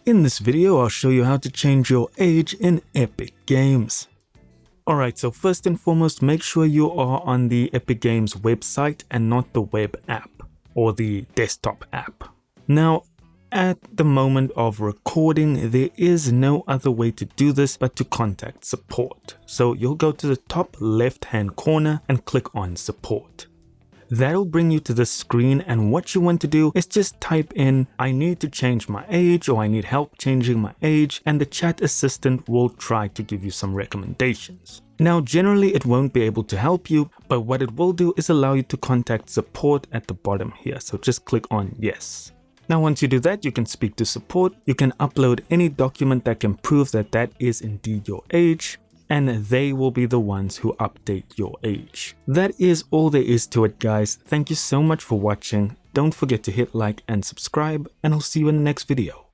In this video, I'll show you how to change your age in Epic Games. Alright, so first and foremost, make sure you are on the Epic Games website and not the web app or the desktop app. Now, at the moment of recording, there is no other way to do this but to contact support. So you'll go to the top left-hand corner and click on support. That'll bring you to the screen, and what you want to do is just type in "I need to change my age" or "I need help changing my age," and the chat assistant will try to give you some recommendations. Now generally it won't be able to help you, but what it will do is allow you to contact support at the bottom here, so just click on yes. Now once you do that, you can speak to support, you can upload any document that can prove that that is indeed your age, and they will be the ones who update your age. That is all there is to it, guys. Thank you so much for watching. Don't forget to hit like and subscribe, and I'll see you in the next video.